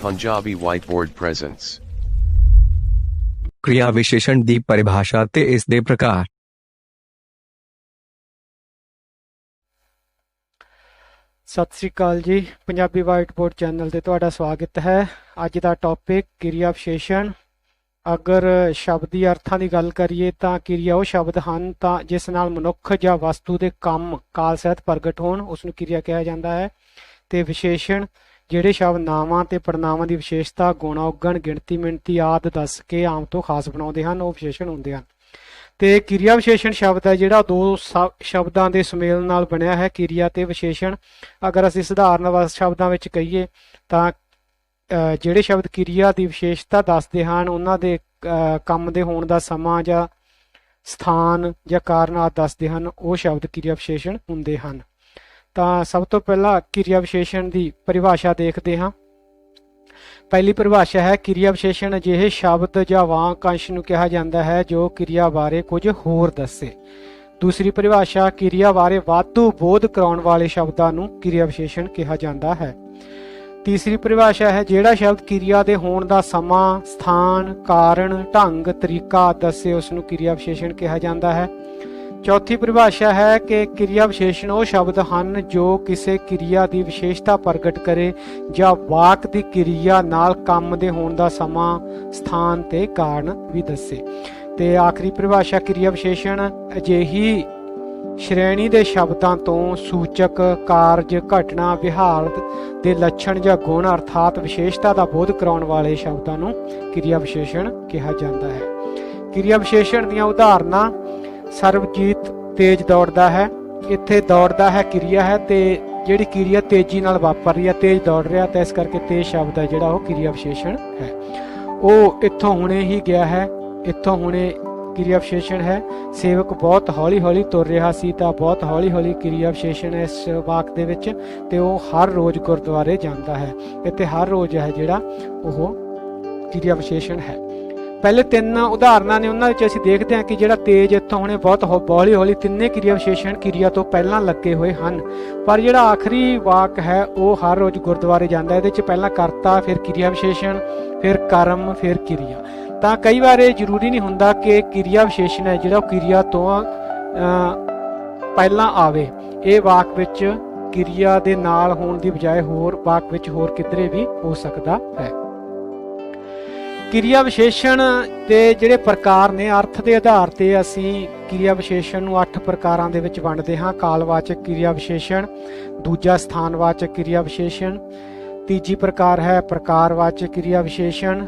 Punjabi Whiteboard presents क्रिया विशेषण ਦੀ परिभाषा ਤੇ ਇਸ ਦੇ ਪ੍ਰਕਾਰ। ਸਤਿ ਸ੍ਰੀ ਅਕਾਲ ਜੀ, ਪੰਜਾਬੀ ਵਾਈਟ ਬੋਰਡ ਚੈਨਲ ਤੇ ਤੁਹਾਡਾ ਸਵਾਗਤ ਹੈ। ਅੱਜ ਦਾ ਟੌਪਿਕ ਕਿਰਿਆ ਵਿਸ਼ੇਸ਼ਣ। ਅਗਰ ਸ਼ਬਦੀ ਅਰਥਾਂ ਦੀ ਗੱਲ ਕਰੀਏ ਤਾਂ ਕਿਰਿਆ ਉਹ ਸ਼ਬਦ ਹਨ ਤਾਂ ਜਿਸ ਨਾਲ ਮਨੁੱਖ ਜਾਂ ਵਸਤੂ ਦੇ ਕੰਮ ਕਾਲ ਸਹਿਤ ਪ੍ਰਗਟ ਹੋਣ, ਉਸ ਨੂੰ ਕਿਰਿਆ ਕਿਹਾ ਜਾਂਦਾ ਹੈ। ਤੇ ਵਿਸ਼ੇਸ਼ਣ ਜਿਹੜੇ ਸ਼ਬਦ ਨਾਵਾਂ ਤੇ ਪੜਨਾਵਾਂ ਦੀ ਵਿਸ਼ੇਸ਼ਤਾ, ਗੁਣ, ਔਗਣ, ਗਿਣਤੀ, ਮਿਣਤੀ ਆਦਿ ਦੱਸ ਕੇ ਆਮ ਤੋਂ ਖਾਸ ਬਣਾਉਂਦੇ ਹਨ, ਉਹ ਵਿਸ਼ੇਸ਼ਣ ਹੁੰਦੇ ਹਨ। ਤੇ ਕਿਰਿਆ ਵਿਸ਼ੇਸ਼ਣ ਸ਼ਬਦ ਹੈ ਜਿਹੜਾ ਦੋ ਸ਼ਬਦਾਂ ਦੇ ਸੁਮੇਲ ਨਾਲ ਬਣਿਆ ਹੈ, ਕਿਰਿਆ ਤੇ ਵਿਸ਼ੇਸ਼ਣ। ਅਗਰ ਅਸੀਂ ਸਧਾਰਨ ਸ਼ਬਦਾਂ ਵਿੱਚ ਕਹੀਏ ਤਾਂ ਜਿਹੜੇ ਸ਼ਬਦ ਕਿਰਿਆ ਦੀ ਵਿਸ਼ੇਸ਼ਤਾ ਦੱਸਦੇ ਹਨ, ਉਹਨਾਂ ਦੇ ਕੰਮ ਦੇ ਹੋਣ ਦਾ ਸਮਾਂ ਜਾਂ ਸਥਾਨ ਜਾਂ ਕਾਰਨ ਆਦਿ ਦੱਸਦੇ ਹਨ, ਉਹ ਸ਼ਬਦ ਕਿਰਿਆ ਵਿਸ਼ੇਸ਼ਣ ਹੁੰਦੇ ਹਨ। ਤਾਂ ਸਭ ਤੋਂ ਪਹਿਲਾਂ ਕਿਰਿਆ ਵਿਸ਼ੇਸ਼ਣ ਦੀ ਪਰਿਭਾਸ਼ਾ ਦੇਖਦੇ ਹਾਂ। ਪਹਿਲੀ ਪਰਿਭਾਸ਼ਾ ਹੈ, ਕਿਰਿਆ ਵਿਸ਼ੇਸ਼ਣ ਅਜਿਹੇ ਸ਼ਬਦ ਜਾਂ ਵਾਕ ਅੰਸ਼ ਨੂੰ ਕਿਹਾ ਜਾਂਦਾ ਹੈ ਜੋ ਕਿਰਿਆ ਬਾਰੇ ਕੁਝ ਹੋਰ ਦੱਸੇ। ਦੂਸਰੀ ਪਰਿਭਾਸ਼ਾ, ਕਿਰਿਆ ਬਾਰੇ ਵਾਧੂ ਬੋਧ ਕਰਾਉਣ ਵਾਲੇ ਸ਼ਬਦਾਂ ਨੂੰ ਕਿਰਿਆ ਵਿਸ਼ੇਸ਼ਣ ਕਿਹਾ ਜਾਂਦਾ ਹੈ। ਤੀਸਰੀ ਪਰਿਭਾਸ਼ਾ ਹੈ, ਜਿਹੜਾ ਸ਼ਬਦ ਕਿਰਿਆ ਦੇ ਹੋਣ ਦਾ ਸਮਾਂ, ਸਥਾਨ, ਕਾਰਨ, ਢੰਗ, ਤਰੀਕਾ ਦੱਸੇ, ਉਸ ਨੂੰ ਕਿਰਿਆ ਵਿਸ਼ੇਸ਼ਣ ਕਿਹਾ ਜਾਂਦਾ ਹੈ। ਚੌਥੀ ਪਰਿਭਾਸ਼ਾ ਹੈ ਕਿ ਕਿਰਿਆ ਵਿਸ਼ੇਸ਼ਣ ਉਹ ਸ਼ਬਦ ਹਨ ਜੋ ਕਿਸੇ ਕਿਰਿਆ ਦੀ ਵਿਸ਼ੇਸ਼ਤਾ ਪ੍ਰਗਟ ਕਰੇ ਜਾਂ ਵਾਕ ਦੀ ਕਿਰਿਆ ਨਾਲ ਕੰਮ ਦੇ ਹੋਣ ਦਾ ਸਮਾਂ, ਸਥਾਨ ਤੇ ਕਾਰਨ ਵੀ ਦੱਸੇ। ਤੇ ਆਖਰੀ ਪਰਿਭਾਸ਼ਾ, ਕਿਰਿਆ ਵਿਸ਼ੇਸ਼ਣ ਅਜਿਹੀ ਸ਼੍ਰੇਣੀ ਦੇ ਸ਼ਬਦਾਂ ਤੋਂ ਸੂਚਕ, ਕਾਰਜ, ਘਟਨਾ, ਵਿਹਾਰ ਦੇ ਲੱਛਣ ਜਾਂ ਗੁਣ ਅਰਥਾਤ ਵਿਸ਼ੇਸ਼ਤਾ ਦਾ ਬੋਧ ਕਰਾਉਣ ਵਾਲੇ ਸ਼ਬਦਾਂ ਨੂੰ ਕਿਰਿਆ ਵਿਸ਼ੇਸ਼ਣ ਕਿਹਾ ਜਾਂਦਾ ਹੈ। ਕਿਰਿਆ ਵਿਸ਼ੇਸ਼ਣ ਦੀਆਂ ਉਦਾਹਰਨਾਂ, ਸਰਬਜੀਤ ਤੇਜ਼ ਦੌੜਦਾ ਹੈ। ਇੱਥੇ ਦੌੜਦਾ ਹੈ ਕਿਰਿਆ ਹੈ ਤੇ ਜਿਹੜੀ ਕਿਰਿਆ ਤੇਜ਼ੀ ਨਾਲ ਵਾਪਰ ਰਹੀ ਹੈ, ਤੇਜ਼ ਦੌੜ ਰਿਹਾ, ਤਾਂ ਇਸ ਕਰਕੇ ਤੇਜ਼ ਸ਼ਬਦ ਹੈ ਜਿਹੜਾ ਉਹ ਕਿਰਿਆ ਵਿਸ਼ੇਸ਼ਣ ਹੈ। ਉਹ ਇੱਥੋਂ ਹੁਣੇ ਹੀ ਗਿਆ ਹੈ, ਇੱਥੋਂ ਹੁਣੇ ਕਿਰਿਆ ਵਿਸ਼ੇਸ਼ਣ ਹੈ। ਸੇਵਕ ਬਹੁਤ ਹੌਲੀ ਹੌਲੀ ਤੁਰ ਰਿਹਾ ਸੀ ਤਾਂ ਬਹੁਤ ਹੌਲੀ ਹੌਲੀ ਕਿਰਿਆ ਵਿਸ਼ੇਸ਼ਣ ਹੈ ਇਸ ਵਾਕ ਦੇ ਵਿੱਚ। ਤੇ ਉਹ ਹਰ ਰੋਜ਼ ਗੁਰਦੁਆਰੇ ਜਾਂਦਾ ਹੈ, ਇੱਥੇ ਹਰ ਰੋਜ਼ ਹੈ ਜਿਹੜਾ ਉਹ ਕਿਰਿਆ ਵਿਸ਼ੇਸ਼ਣ ਹੈ। ਪਹਿਲੇ ਤਿੰਨ ਉਦਾਹਰਨਾਂ ਨੇ, ਉਹਨਾਂ ਵਿੱਚ ਅਸੀਂ ਦੇਖਦੇ ਹਾਂ ਕਿ ਜਿਹੜਾ ਤੇਜ਼ ਇੱਥੋਂ ਹੁਣੇ ਬਹੁਤ ਹੌਲੀ ਹੌਲੀ, ਤਿੰਨੇ ਕਿਰਿਆ ਵਿਸ਼ੇਸ਼ਣ ਕਿਰਿਆ ਤੋਂ ਪਹਿਲਾਂ ਲੱਗੇ ਹੋਏ ਹਨ। ਪਰ ਜਿਹੜਾ ਆਖਰੀ ਵਾਕ ਹੈ ਉਹ ਹਰ ਰੋਜ਼ ਗੁਰਦੁਆਰੇ ਜਾਂਦਾ, ਇਹਦੇ 'ਚ ਪਹਿਲਾਂ ਕਰਤਾ, ਫਿਰ ਕਿਰਿਆ ਵਿਸ਼ੇਸ਼ਣ, ਫਿਰ ਕਰਮ, ਫਿਰ ਕਿਰਿਆ। ਤਾਂ ਕਈ ਵਾਰ ਇਹ ਜ਼ਰੂਰੀ ਨਹੀਂ ਹੁੰਦਾ ਕਿ ਕਿਰਿਆ ਵਿਸ਼ੇਸ਼ਣ ਹੈ ਜਿਹੜਾ ਉਹ ਕਿਰਿਆ ਤੋਂ ਪਹਿਲਾਂ ਆਵੇ। ਇਹ ਵਾਕ ਵਿੱਚ ਕਿਰਿਆ ਦੇ ਨਾਲ ਹੋਣ ਦੀ ਬਜਾਏ ਹੋਰ ਵਾਕ ਵਿੱਚ ਹੋਰ ਕਿਧਰੇ ਵੀ ਹੋ ਸਕਦਾ ਹੈ। ਕਿਰਿਆ ਵਿਸ਼ੇਸ਼ਣ ਦੇ ਜਿਹੜੇ ਪ੍ਰਕਾਰ ਨੇ, ਅਰਥ ਦੇ ਆਧਾਰ ਤੇ ਅਸੀਂ ਕਿਰਿਆ ਵਿਸ਼ੇਸ਼ਣ ਨੂੰ 8 ਪ੍ਰਕਾਰਾਂ ਦੇ ਵਿੱਚ ਵੰਡਦੇ ਹਾਂ। ਕਾਲਵਾਚਕ ਕਿਰਿਆ ਵਿਸ਼ੇਸ਼ਣ, ਦੂਜਾ ਸਥਾਨਵਾਚਕ ਕਿਰਿਆ ਵਿਸ਼ੇਸ਼ਣ, ਤੀਜੀ ਪ੍ਰਕਾਰ ਹੈ ਪ੍ਰਕਾਰਵਾਚਕ ਕਿਰਿਆ ਵਿਸ਼ੇਸ਼ਣ,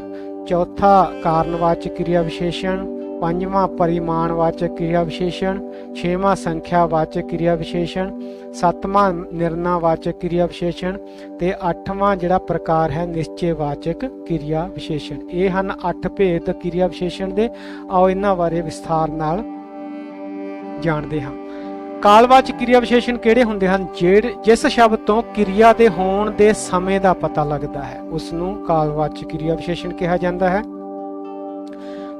ਚੌਥਾ ਕਾਰਨਵਾਚਕ ਕਿਰਿਆ ਵਿਸ਼ੇਸ਼ਣ, ਪੰਜਵਾਂ ਪਰਿਮਾਣਵਾਚਕ ਕਿਰਿਆ ਵਿਸ਼ੇਸ਼ਣ, ਛੇਵਾਂ ਸੰਖਿਆਵਾਚਕ ਕਿਰਿਆ ਵਿਸ਼ੇਸ਼ਣ, ਸੱਤਵਾਂ ਨਿਰਣਾਵਾਚਕ ਕਿਰਿਆ ਵਿਸ਼ੇਸ਼ਣ ਤੇ ਅੱਠਵਾਂ ਜਿਹੜਾ ਪ੍ਰਕਾਰ ਹੈ ਨਿਸ਼ਚੈਵਾਚਕ ਕਿਰਿਆ ਵਿਸ਼ੇਸ਼ਣ। ਇਹ ਹਨ 8 ਭੇਦ ਕਿਰਿਆ ਵਿਸ਼ੇਸ਼ਣ ਦੇ। ਆਓ ਇਹਨਾਂ ਬਾਰੇ ਵਿਸਥਾਰ ਨਾਲ ਜਾਣਦੇ ਹਾਂ। ਕਾਲਵਾਚਕ ਕਿਰਿਆ ਵਿਸ਼ੇਸ਼ਣ ਕਿਹੜੇ ਹੁੰਦੇ ਹਨ? ਜਿਸ ਸ਼ਬਦ ਤੋਂ ਕਿਰਿਆ ਦੇ ਹੋਣ ਦੇ ਸਮੇਂ ਦਾ ਪਤਾ ਲੱਗਦਾ ਹੈ, ਉਸ ਨੂੰ ਕਾਲਵਾਚਕ ਕਿਰਿਆ ਵਿਸ਼ੇਸ਼ਣ ਕਿਹਾ ਜਾਂਦਾ ਹੈ।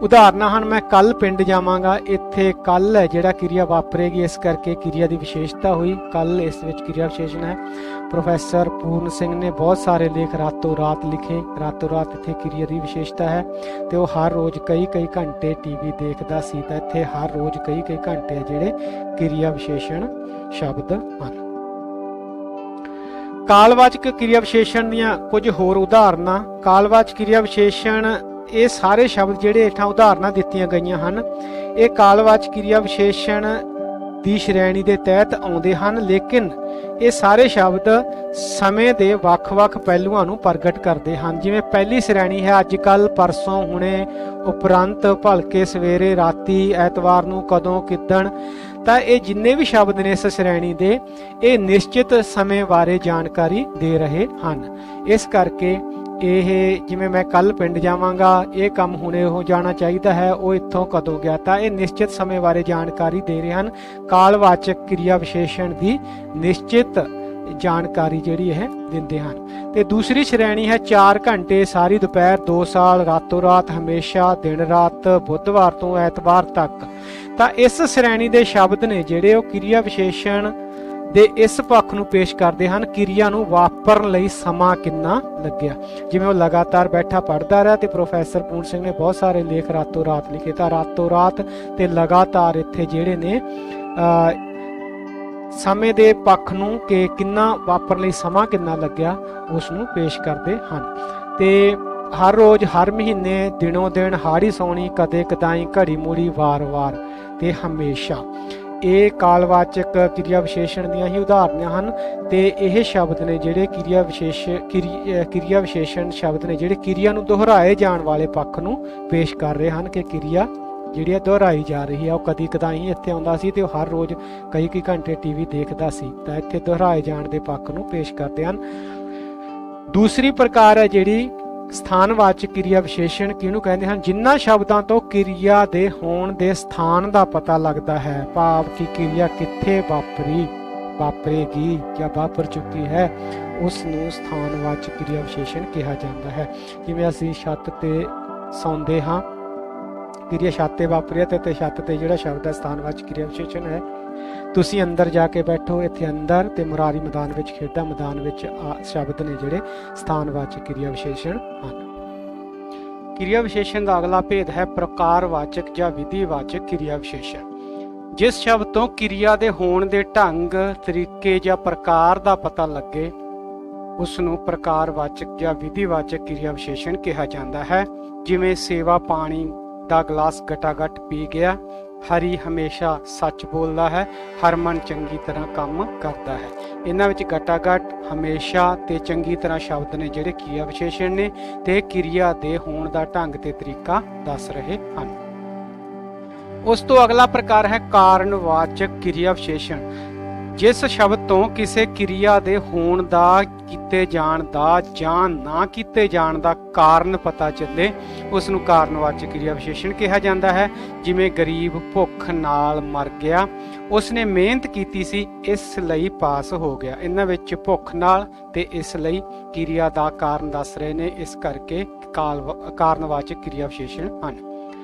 ਉਦਾਹਰਨਾਂ ਹਨ, ਮੈਂ ਕੱਲ ਪਿੰਡ ਜਾਵਾਂਗਾ। ਇੱਥੇ ਕੱਲ ਹੈ ਜਿਹੜਾ ਕਿਰਿਆ ਵਾਪਰੇਗੀ, ਇਸ ਕਰਕੇ ਕਿਰਿਆ ਦੀ ਵਿਸ਼ੇਸ਼ਤਾ ਹੋਈ ਕੱਲ, ਇਸ ਵਿੱਚ ਕਿਰਿਆ ਵਿਸ਼ੇਸ਼ਣ ਹੈ। ਪ੍ਰੋਫੈਸਰ ਪੂਰਨ ਸਿੰਘ ਨੇ ਬਹੁਤ ਸਾਰੇ ਲੇਖ ਰਾਤੋਂ ਰਾਤ ਲਿਖੇ, ਰਾਤੋਂ ਰਾਤ ਇੱਥੇ ਕਿਰਿਆ ਦੀ ਵਿਸ਼ੇਸ਼ਤਾ ਹੈ। ਤੇ ਉਹ ਹਰ ਰੋਜ਼ ਕਈ ਘੰਟੇ ਟੀਵੀ ਦੇਖਦਾ ਸੀ, ਤਾਂ ਇੱਥੇ ਹਰ ਰੋਜ਼ ਕਈ ਘੰਟੇ ਜਿਹੜੇ ਕਿਰਿਆ ਵਿਸ਼ੇਸ਼ਣ ਸ਼ਬਦ ਹਨ। ਕਾਲਵਾਚਕ ਕਿਰਿਆ ਵਿਸ਼ੇਸ਼ਣ ਦੀਆਂ ਕੁਝ ਹੋਰ ਉਦਾਹਰਨਾਂ। ਕਾਲਵਾਚਕ ਕਿਰਿਆ ਵਿਸ਼ੇਸ਼ਣ, ਇਹ ਸਾਰੇ ਸ਼ਬਦ ਜਿਹੜੇ ਹੇਠਾਂ ਉਦਾਹਰਨਾਂ ਦਿੱਤੀਆਂ ਗਈਆਂ ਹਨ, ਇਹ ਕਾਲਵਾਚਕ ਕਿਰਿਆ ਵਿਸ਼ੇਸ਼ਣ ਦੀ ਸ਼੍ਰੇਣੀ ਦੇ ਤਹਿਤ ਆਉਂਦੇ ਹਨ, ਲੇਕਿਨ ਇਹ ਸਾਰੇ ਸ਼ਬਦ ਸਮੇਂ ਦੇ ਵੱਖ-ਵੱਖ ਪਹਿਲੂਆਂ ਨੂੰ ਪ੍ਰਗਟ ਕਰਦੇ ਹਨ। ਜਿਵੇਂ ਪਹਿਲੀ ਸ਼੍ਰੇਣੀ ਹੈ ਅੱਜ ਕੱਲ, ਪਰਸੋਂ, ਹੁਣੇ, ਉਪਰੰਤ, ਭਲਕੇ, ਸਵੇਰੇ, ਰਾਤੀ, ਐਤਵਾਰ ਨੂੰ, ਕਦੋਂ, ਕਿੱਦਣ। ਤਾਂ ਇਹ ਜਿੰਨੇ ਵੀ ਸ਼ਬਦ ਨੇ ਇਸ ਸ਼੍ਰੇਣੀ ਦੇ, ਇਹ ਨਿਸ਼ਚਿਤ ਸਮੇਂ ਬਾਰੇ ਜਾਣਕਾਰੀ ਦੇ ਰਹੇ ਹਨ। ਇਸ ਕਰਕੇ ਇਹ ਜਿਵੇਂ ਮੈਂ ਕੱਲ ਪਿੰਡ ਜਾਵਾਂਗਾ, ਇਹ ਕੰਮ ਹੁਣੇ ਹੋ ਜਾਣਾ ਚਾਹੀਦਾ ਹੈ, ਉਹ ਇੱਥੋਂ ਕਦੋਂ ਗਿਆ, ਤਾਂ ਇਹ ਨਿਸ਼ਚਿਤ ਸਮੇਂ ਬਾਰੇ ਜਾਣਕਾਰੀ ਦੇ ਰਹੇ ਹਨ। ਕਾਲਵਾਚਕ ਕਿਰਿਆ ਵਿਸ਼ੇਸ਼ਣ ਦੀ ਨਿਸ਼ਚਿਤ ਜਾਣਕਾਰੀ ਜਿਹੜੀ ਇਹ ਦਿੰਦੇ ਹਨ। ਤੇ ਦੂਸਰੀ ਸ਼੍ਰੇਣੀ ਹੈ 4 ਘੰਟੇ, ਸਾਰੀ ਦੁਪਹਿਰ, 2 ਸਾਲ, ਰਾਤੋਂ ਰਾਤ, ਹਮੇਸ਼ਾ, ਦਿਨ ਰਾਤ, ਬੁੱਧਵਾਰ ਤੋਂ ਐਤਵਾਰ ਤੱਕ। ਤਾਂ ਇਸ ਸ਼੍ਰੇਣੀ ਦੇ ਸ਼ਬਦ ਨੇ ਜਿਹੜੇ ਉਹ ਕਿਰਿਆ ਵਿਸ਼ੇਸ਼ਣ ਦੇ ਇਸ ਪੱਖ ਨੂੰ ਪੇਸ਼ ਕਰਦੇ ਹਨ, ਕਿਰਿਆ ਨੂੰ ਵਾਪਰਨ ਲਈ ਸਮਾਂ ਕਿੰਨਾ ਲੱਗਿਆ। ਜਿਵੇਂ ਉਹ ਲਗਾਤਾਰ ਬੈਠਾ ਪੜ੍ਹਦਾ ਰਿਹਾ ਤੇ ਪ੍ਰੋਫੈਸਰ ਪੂਰਨ ਸਿੰਘ ਨੇ ਬਹੁਤ ਸਾਰੇ ਲੇਖ ਰਾਤੋਂ ਰਾਤ ਲਿਖੇ, ਤਾਂ ਰਾਤੋਂ ਰਾਤ ਤੇ ਲਗਾਤਾਰ ਇੱਥੇ ਜਿਹੜੇ ਨੇ ਸਮੇਂ ਦੇ ਪੱਖ ਨੂੰ ਕਿ ਕਿੰਨਾ ਵਾਪਰਨ ਲਈ ਸਮਾਂ ਕਿੰਨਾ ਲੱਗਿਆ ਉਸ ਨੂੰ ਪੇਸ਼ ਕਰਦੇ ਹਨ। ਤੇ ਹਰ ਰੋਜ਼, ਹਰ ਮਹੀਨੇ, ਦਿਨੋਂ ਦਿਨ, ਹਾੜੀ ਸੌਣੀ, ਕਦੇ ਕਦਾਈ, ਘੜੀ ਮੁੜੀ, ਵਾਰ-ਵਾਰ ਤੇ ਹਮੇਸ਼ਾ, ਇਹ ਕਾਲਵਾਚਕ ਕਿਰਿਆ ਵਿਸ਼ੇਸ਼ਣ ਦੀਆਂ ਹੀ ਉਦਾਹਰਨਾਂ ਹਨ। ਤੇ ਇਹ ਸ਼ਬਦ ਨੇ ਜਿਹੜੇ ਕਿਰਿਆ ਵਿਸ਼ੇਸ਼ਣ ਸ਼ਬਦ ਨੇ ਜਿਹੜੇ ਕਿਰਿਆ ਨੂੰ ਦੁਹਰਾਏ ਜਾਣ ਵਾਲੇ ਪੱਖ ਨੂੰ ਪੇਸ਼ ਕਰ ਰਹੇ ਹਨ ਕਿ ਕਿਰਿਆ ਜਿਹੜੀ ਆ ਦੁਹਰਾਈ ਜਾ ਰਹੀ ਆ। ਉਹ ਕਦੀ ਕਦਾਈ ਇੱਥੇ ਆਉਂਦਾ ਸੀ ਤੇ ਉਹ ਹਰ ਰੋਜ਼ ਕਈ ਘੰਟੇ ਟੀਵੀ ਦੇਖਦਾ ਸੀ, ਤਾਂ ਇੱਥੇ ਦੁਹਰਾਏ ਜਾਣ ਦੇ ਪੱਖ ਨੂੰ ਪੇਸ਼ ਕਰਦੇ ਹਨ। ਦੂਸਰੀ ਪ੍ਰਕਾਰ ਹੈ ਜਿਹੜੀ ਸਥਾਨਵਾਚਕ ਕਿਰਿਆ ਵਿਸ਼ੇਸ਼ਣ, ਕਿਹਨੂੰ ਕਹਿੰਦੇ ਹਨ? ਜਿਨ੍ਹਾਂ ਸ਼ਬਦਾਂ ਤੋਂ ਕਿਰਿਆ ਦੇ ਹੋਣ ਦੇ ਸਥਾਨ ਦਾ ਪਤਾ ਲੱਗਦਾ ਹੈ, ਭਾਵ ਕਿ ਕਿਰਿਆ ਕਿੱਥੇ ਵਾਪਰੇਗੀ ਜਾਂ ਵਾਪਰ ਚੁੱਕੀ ਹੈ, ਉਸ ਨੂੰ ਸਥਾਨਵਾਚਕ ਕਿਰਿਆ ਵਿਸ਼ੇਸ਼ਣ ਕਿਹਾ ਜਾਂਦਾ ਹੈ। ਜਿਵੇਂ ਅਸੀਂ ਛੱਤ ਤੇ ਸੌਂਦੇ ਹਾਂ, ਕਿਰਿਆ ਛੱਤ ਤੇ ਵਾਪਰੀ ਹੈ ਤੇ ਛੱਤ ਤੇ ਜਿਹੜਾ ਸ਼ਬਦ ਹੈ ਸਥਾਨਵਾਚਕ ਕਿਰਿਆ ਵਿਸ਼ੇਸ਼ਣ ਹੈ। ਤੁਸੀਂ ਅੰਦਰ ਜਾ ਕੇ ਬੈਠੋ, ਇੱਥੇ ਅੰਦਰ ਤੇ ਮੁਰਾਰੀ ਮੈਦਾਨ ਵਿੱਚ, ਖੇਡਾਂ ਮੈਦਾਨ ਵਿੱਚ ਸ਼ਬਦ ਨੇ ਜਿਹੜੇ ਸਥਾਨਵਾਚਕ ਕਿਰਿਆ ਵਿਸ਼ੇਸ਼ਣ ਹਨ। ਕਿਰਿਆ ਵਿਸ਼ੇਸ਼ਣ ਦਾ ਅਗਲਾ ਭੇਦ ਹੈ ਪ੍ਰਕਾਰਵਾਚਕ ਜਾਂ ਵਿਧੀਵਾਚਕ ਕਿਰਿਆ ਵਿਸ਼ੇਸ਼ਣ। ਜਿਸ ਸ਼ਬਦ ਤੋਂ ਕਿਰਿਆ ਦੇ ਹੋਣ ਦੇ ਢੰਗ, ਤਰੀਕੇ ਜਾਂ ਪ੍ਰਕਾਰ ਦਾ ਪਤਾ ਲੱਗੇ ਉਸ ਨੂੰ ਪ੍ਰਕਾਰਵਾਚਕ ਜਾਂ ਵਿਧੀਵਾਚਕ ਕਿਰਿਆ ਵਿਸ਼ੇਸ਼ਣ ਕਿਹਾ ਜਾਂਦਾ ਹੈ। ਜਿਵੇਂ ਸੇਵਾ ਪਾਣੀ ਦਾ ਗਲਾਸ ਗਟਾਗਟ ਪੀ ਗਿਆ, ਹਰੀ ਹਮੇਸ਼ਾ ਸੱਚ ਬੋਲਦਾ ਹੈ, ਹਰਮਨ ਚੰਗੀ ਤਰ੍ਹਾਂ ਕੰਮ ਕਰਦਾ ਹੈ। ਇਹਨਾਂ ਵਿੱਚ ਗਟਾਗਟ, ਹਮੇਸ਼ਾ ਤੇ ਚੰਗੀ ਤਰ੍ਹਾਂ ਸ਼ਬਦ ਨੇ ਜਿਹੜੇ ਕਿਰਿਆ ਵਿਸ਼ੇਸ਼ਣ ਨੇ ਤੇ ਕਿਰਿਆ ਦੇ ਹੋਣ ਦਾ ਢੰਗ ਤੇ ਤਰੀਕਾ ਦੱਸ ਰਹੇ ਹਨ। ਉਸ ਤੋਂ ਅਗਲਾ ਪ੍ਰਕਾਰ ਹੈ ਕਾਰਨਵਾਚਕ ਕਿਰਿਆ ਵਿਸ਼ੇਸ਼ਣ। ਜਿਸ ਸ਼ਬਦ ਤੋਂ ਕਿਸੇ ਕਿਰਿਆ ਦੇ ਹੋਣ ਦਾ, ਕੀਤੇ ਜਾਣ ਦਾ ਜਾਂ ਨਾ ਕੀਤੇ ਜਾਣ ਦਾ ਕਾਰਨ ਪਤਾ ਚੱਲੇ ਉਸ ਨੂੰ ਕਾਰਨਵਾਚਕ ਕਿਰਿਆ ਵਿਸ਼ੇਸ਼ਣ ਕਿਹਾ ਜਾਂਦਾ ਹੈ। ਜਿਵੇਂ ਗਰੀਬ ਭੁੱਖ ਨਾਲ ਮਰ ਗਿਆ, ਉਸਨੇ ਮਿਹਨਤ ਕੀਤੀ ਸੀ ਇਸ ਲਈ ਪਾਸ ਹੋ ਗਿਆ। ਇਹਨਾਂ ਵਿੱਚ ਭੁੱਖ ਨਾਲ ਤੇ ਇਸ ਲਈ ਕਿਰਿਆ ਦਾ ਕਾਰਨ ਦੱਸ ਰਹੇ ਨੇ, ਇਸ ਕਰਕੇ ਕਾਰਨਵਾਚਕ ਕਿਰਿਆ ਵਿਸ਼ੇਸ਼ਣ ਹਨ।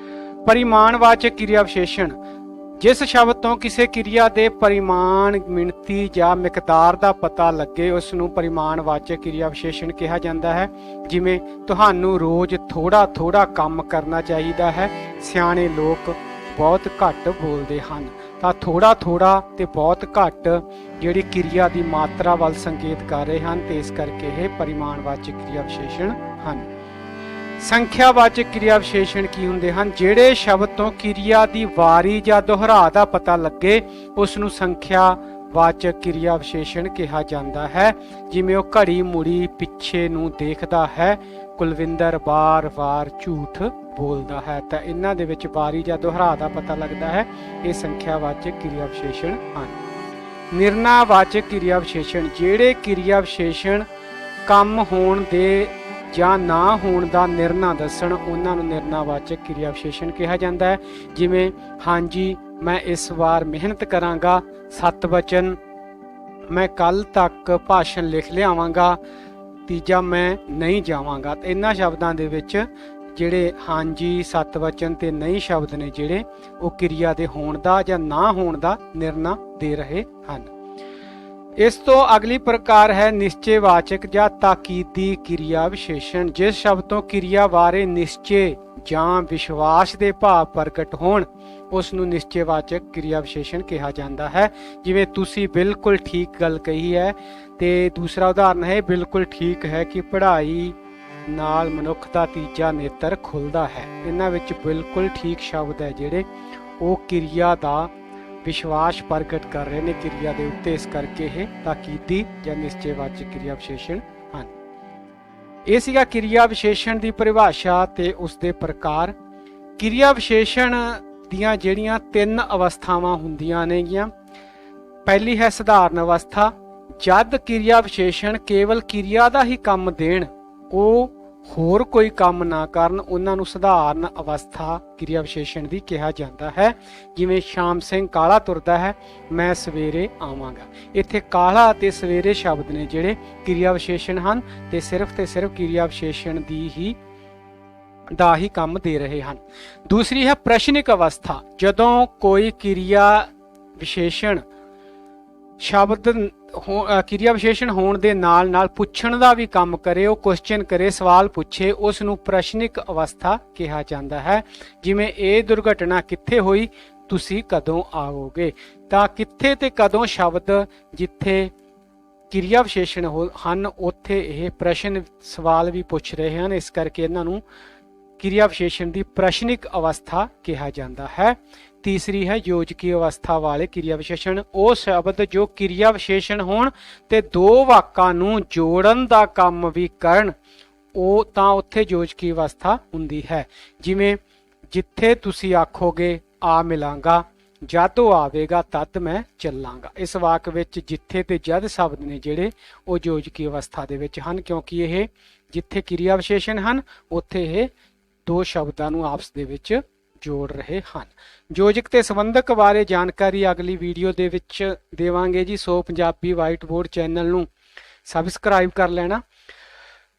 ਪਰਿਮਾਣਵਾਚਕ ਕਿਰਿਆ ਵਿਸ਼ੇਸ਼ਣ। ਜਿਸ ਸ਼ਬਦ ਤੋਂ ਕਿਸੇ ਕਿਰਿਆ ਦੇ ਪਰਿਮਾਣ, ਮਿਣਤੀ ਜਾਂ ਮਿਕਦਾਰ ਦਾ ਪਤਾ ਲੱਗੇ ਉਸ ਨੂੰ ਪਰਿਮਾਣਵਾਚਕ ਕਿਰਿਆ ਵਿਸ਼ੇਸ਼ਣ ਕਿਹਾ ਜਾਂਦਾ ਹੈ। ਜਿਵੇਂ ਤੁਹਾਨੂੰ ਰੋਜ਼ ਥੋੜਾ ਥੋੜਾ ਕੰਮ ਕਰਨਾ ਚਾਹੀਦਾ ਹੈ, ਸਿਆਣੇ ਲੋਕ ਬਹੁਤ ਘੱਟ ਬੋਲਦੇ ਹਨ। ਤਾਂ ਥੋੜਾ ਥੋੜਾ ਤੇ ਬਹੁਤ ਘੱਟ ਜਿਹੜੀ ਕਿਰਿਆ ਦੀ ਮਾਤਰਾ ਵੱਲ ਸੰਕੇਤ ਕਰ ਰਹੇ ਹਨ ਤੇ ਇਸ ਕਰਕੇ ਇਹ ਪਰਿਮਾਣਵਾਚਕ ਕਿਰਿਆ ਵਿਸ਼ੇਸ਼ਣ ਹਨ। ਸੰਖਿਆਵਾਚਕ ਕਿਰਿਆ ਵਿਸ਼ੇਸ਼ਣ ਕੀ ਹੁੰਦੇ ਹਨ? ਜਿਹੜੇ ਸ਼ਬਦ ਤੋਂ ਕਿਰਿਆ ਦੀ ਵਾਰੀ ਜਾਂ ਦੁਹਰਾ ਦਾ ਪਤਾ ਲੱਗੇ ਉਸ ਨੂੰ ਸੰਖਿਆਵਾਚਕ ਕਿਰਿਆ ਵਿਸ਼ੇਸ਼ਣ ਕਿਹਾ ਜਾਂਦਾ ਹੈ। ਜਿਵੇਂ ਉਹ ਘੜੀ ਮੁੜੀ ਪਿੱਛੇ ਨੂੰ ਦੇਖਦਾ ਹੈ, ਕੁਲਵਿੰਦਰ ਵਾਰ-ਵਾਰ ਝੂਠ ਬੋਲਦਾ ਹੈ। ਤਾਂ ਇਹਨਾਂ ਦੇ ਵਿੱਚ ਵਾਰੀ ਜਾਂ ਦੁਹਰਾ ਦਾ ਪਤਾ ਲੱਗਦਾ ਹੈ, ਇਹ ਸੰਖਿਆਵਾਚਕ ਕਿਰਿਆ ਵਿਸ਼ੇਸ਼ਣ ਹਨ। ਨਿਰਣਾਵਾਚਕ ਕਿਰਿਆ ਵਿਸ਼ੇਸ਼ਣ। ਜਿਹੜੇ ਕਿਰਿਆ ਵਿਸ਼ੇਸ਼ਣ ਕੰਮ ਹੋਣ ਦੇ ਜਾਂ ਨਾ ਹੋਣ ਦਾ ਨਿਰਣਾ ਦੱਸਣ ਉਹਨਾਂ ਨੂੰ ਨਿਰਣਾਵਾਚਕ ਕਿਰਿਆ ਵਿਸ਼ੇਸ਼ਣ ਕਿਹਾ ਜਾਂਦਾ ਹੈ। ਜਿਵੇਂ ਹਾਂਜੀ ਮੈਂ ਇਸ ਵਾਰ ਮਿਹਨਤ ਕਰਾਂਗਾ, ਸਤ ਵਚਨ ਮੈਂ ਕੱਲ ਤੱਕ ਭਾਸ਼ਣ ਲਿਖ ਲਿਆਵਾਂਗਾ, ਤੀਜਾ ਮੈਂ ਨਹੀਂ ਜਾਵਾਂਗਾ। ਤੇ ਇਹਨਾਂ ਸ਼ਬਦਾਂ ਦੇ ਵਿੱਚ ਜਿਹੜੇ ਹਾਂਜੀ, ਸਤ ਵਚਨ ਤੇ ਨਹੀਂ ਸ਼ਬਦ ਨੇ ਜਿਹੜੇ ਉਹ ਕਿਰਿਆ ਦੇ ਹੋਣ ਦਾ ਜਾਂ ਨਾ ਹੋਣ ਦਾ ਨਿਰਣਾ ਦੇ ਰਹੇ ਹਨ। ਇਸ ਤੋਂ ਅਗਲੀ ਪ੍ਰਕਾਰ ਹੈ ਨਿਸ਼ਚੈਵਾਚਕ ਜਾਂ ਤਾਕੀਦੀ ਕਿਰਿਆ ਵਿਸ਼ੇਸ਼ਣ। ਜਿਸ ਸ਼ਬਦ ਤੋਂ ਕਿਰਿਆ ਬਾਰੇ ਨਿਸ਼ਚੇ ਜਾਂ ਵਿਸ਼ਵਾਸ ਦੇ ਭਾਵ ਪ੍ਰਗਟ ਹੋਣ ਉਸ ਨੂੰ ਨਿਸ਼ਚੈਵਾਚਕ ਕਿਰਿਆ ਵਿਸ਼ੇਸ਼ਣ ਕਿਹਾ ਜਾਂਦਾ ਹੈ। ਜਿਵੇਂ ਤੁਸੀਂ ਬਿਲਕੁਲ ਠੀਕ ਗੱਲ ਕਹੀ ਹੈ ਤੇ ਦੂਸਰਾ ਉਦਾਹਰਨ ਹੈ ਬਿਲਕੁਲ ਠੀਕ ਹੈ ਕਿ ਪੜ੍ਹਾਈ ਨਾਲ ਮਨੁੱਖ ਦਾ ਤੀਜਾ ਨੇਤਰ ਖੁੱਲਦਾ ਹੈ। ਇਹਨਾਂ ਵਿੱਚ ਬਿਲਕੁਲ ਠੀਕ ਸ਼ਬਦ ਹੈ ਜਿਹੜੇ ਉਹ ਕਿਰਿਆ ਦਾ ਵਿਸ਼ਵਾਸ ਪ੍ਰਗਟ ਕਰ ਰਹੇ ਨੇ ਕਿਰਿਆ ਦੇ ਉੱਤੇ, ਇਸ ਕਰਕੇ ਇਹ ਤਾਕੀਦੀ ਜਾਂ ਨਿਸ਼ਚੈਵਾਚਕ ਕਿਰਿਆ ਵਿਸ਼ੇਸ਼ਣ ਹਨ। ਇਹ ਸੀਗਾ ਕਿਰਿਆ ਵਿਸ਼ੇਸ਼ਣ ਦੀ ਪਰਿਭਾਸ਼ਾ ਤੇ ਉਸ ਦੇ ਪ੍ਰਕਾਰ। ਕਿਰਿਆ ਵਿਸ਼ੇਸ਼ਣ ਦੀਆਂ ਜਿਹੜੀਆਂ 3 ਅਵਸਥਾਵਾਂ ਹੁੰਦੀਆਂ ਨੇਗੀਆਂ। ਪਹਿਲੀ ਹੈ ਸਧਾਰਨ ਅਵਸਥਾ। ਜਦ ਕਿਰਿਆ ਵਿਸ਼ੇਸ਼ਣ ਕੇਵਲ ਕਿਰਿਆ ਦਾ ਹੀ ਕੰਮ ਦੇਣ, ਉਹ ਹੋਰ ਕੋਈ ਕੰਮ ਨਾ ਕਰਨ, ਉਹਨਾਂ ਨੂੰ ਸਧਾਰਨ ਅਵਸਥਾ ਕਿਰਿਆ ਵਿਸ਼ੇਸ਼ਣ ਦੀ ਕਿਹਾ ਜਾਂਦਾ ਹੈ। ਜਿਵੇਂ ਸ਼ਾਮ ਸਿੰਘ ਕਾਲਾ ਤੁਰਦਾ ਹੈ, ਮੈਂ ਸਵੇਰੇ ਆਵਾਂਗਾ। ਇੱਥੇ ਕਾਲਾ ਅਤੇ ਸਵੇਰੇ ਸ਼ਬਦ ਨੇ ਜਿਹੜੇ ਕਿਰਿਆ ਵਿਸ਼ੇਸ਼ਣ ਹਨ ਤੇ ਸਿਰਫ ਕਿਰਿਆ ਵਿਸ਼ੇਸ਼ਣ ਦਾ ਹੀ ਕੰਮ ਦੇ ਰਹੇ ਹਨ। ਦੂਸਰੀ ਹੈ ਪ੍ਰਸ਼ਨਿਕ ਅਵਸਥਾ। ਜਦੋਂ ਕੋਈ ਕਿਰਿਆ ਵਿਸ਼ੇਸ਼ਣ ਸ਼ਬਦ ਕਿਰਿਆ ਵਿਸ਼ੇਸ਼ਣ ਹੋਣ ਦੇ ਨਾਲ ਨਾਲ ਪੁੱਛਣ ਦਾ ਵੀ ਕੰਮ ਕਰੇ, ਉਹ ਕੁਐਸਚਨ ਕਰੇ, ਸਵਾਲ ਪੁੱਛੇ, ਉਸ ਨੂੰ ਪ੍ਰਸ਼ਨਿਕ ਅਵਸਥਾ ਕਿਹਾ ਜਾਂਦਾ ਹੈ। ਜਿਵੇਂ ਇਹ ਦੁਰਘਟਨਾ ਕਿੱਥੇ ਹੋਈ, ਤੁਸੀਂ ਕਦੋਂ ਆਓਗੇ। ਤਾਂ ਕਿੱਥੇ ਤੇ ਕਦੋਂ ਸ਼ਬਦ ਜਿੱਥੇ ਕਿਰਿਆ ਵਿਸ਼ੇਸ਼ਣ ਹਨ ਉੱਥੇ ਇਹ ਪ੍ਰਸ਼ਨ ਸਵਾਲ ਵੀ ਪੁੱਛ ਰਹੇ ਹਨ, ਇਸ ਕਰਕੇ ਇਹਨਾਂ ਨੂੰ ਕਿਰਿਆ ਵਿਸ਼ੇਸ਼ਣ ਦੀ ਪ੍ਰਸ਼ਨਿਕ ਅਵਸਥਾ ਕਿਹਾ ਜਾਂਦਾ ਹੈ। ਤੀਸਰੀ ਹੈ ਯੋਜਕੀ ਅਵਸਥਾ ਵਾਲੇ ਕਿਰਿਆ ਵਿਸ਼ੇਸ਼ਣ, ਉਹ ਸ਼ਬਦ ਜੋ ਕਿਰਿਆ ਵਿਸ਼ੇਸ਼ਣ ਹੋਣ ਤੇ ਦੋ ਵਾਕਾਂ ਨੂੰ ਜੋੜਨ ਦਾ ਕੰਮ ਵੀ ਕਰਨ, ਉਹ ਤਾਂ ਉੱਥੇ ਯੋਜਕੀ ਅਵਸਥਾ ਹੁੰਦੀ ਹੈ। ਜਿਵੇਂ ਜਿੱਥੇ ਤੁਸੀਂ ਆਖੋਗੇ ਆ ਮਿਲਾਂਗਾ, ਜਦ ਉਹ ਆਵੇਗਾ ਤਦ ਮੈਂ ਚੱਲਾਂਗਾ। ਇਸ ਵਾਕ ਵਿੱਚ ਜਿੱਥੇ ਤੇ ਜਦ ਸ਼ਬਦ ਨੇ ਜਿਹੜੇ ਉਹ ਯੋਜਕੀ ਅਵਸਥਾ ਦੇ ਵਿੱਚ ਹਨ, ਕਿਉਂਕਿ ਇਹ ਜਿੱਥੇ ਕਿਰਿਆ ਵਿਸ਼ੇਸ਼ਣ ਹਨ ਉੱਥੇ ਇਹ ਦੋ ਸ਼ਬਦਾਂ ਨੂੰ ਆਪਸ ਦੇ ਵਿੱਚ ਜੋੜ ਰਹੇ ਹਨ। ਯੋਜਕ ਤੇ ਸੰਬੰਧਕ ਬਾਰੇ ਜਾਣਕਾਰੀ ਅਗਲੀ ਵੀਡੀਓ ਦੇ ਵਿੱਚ ਦੇਵਾਂਗੇ ਜੀ। ਸੋ ਪੰਜਾਬੀ ਵਾਈਟ ਬੋਰਡ ਚੈਨਲ ਨੂੰ ਸਬਸਕ੍ਰਾਈਬ ਕਰ ਲੈਣਾ।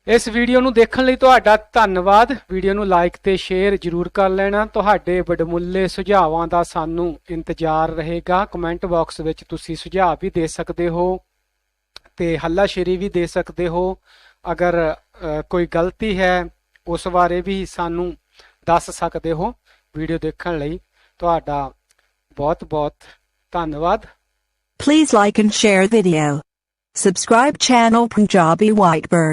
ਇਸ ਵੀਡੀਓ ਨੂੰ ਦੇਖਣ ਲਈ ਤੁਹਾਡਾ ਧੰਨਵਾਦ। ਵੀਡੀਓ ਨੂੰ ਲਾਈਕ ਤੇ ਸ਼ੇਅਰ ਜ਼ਰੂਰ ਕਰ ਲੈਣਾ। ਤੁਹਾਡੇ ਵਡਮੁੱਲੇ ਸੁਝਾਵਾਂ ਦਾ ਸਾਨੂੰ ਇੰਤਜ਼ਾਰ ਰਹੇਗਾ। ਕਮੈਂਟ ਬਾਕਸ ਵਿੱਚ ਤੁਸੀਂ ਸੁਝਾਅ ਵੀ ਦੇ ਸਕਦੇ ਹੋ ਤੇ ਹੱਲਾਸ਼ੇਰੀ ਵੀ ਦੇ ਸਕਦੇ ਹੋ। ਅਗਰ ਕੋਈ ਗਲਤੀ ਹੈ ਉਸ ਬਾਰੇ ਵੀ ਸਾਨੂੰ ਦੱਸ ਸਕਦੇ ਹੋ। ਵੀਡੀਓ ਦੇਖਣ ਲਈ ਤੁਹਾਡਾ ਬਹੁਤ ਬਹੁਤ ਧੰਨਵਾਦ। Please like and share video. Subscribe channel Punjabi Whitebird.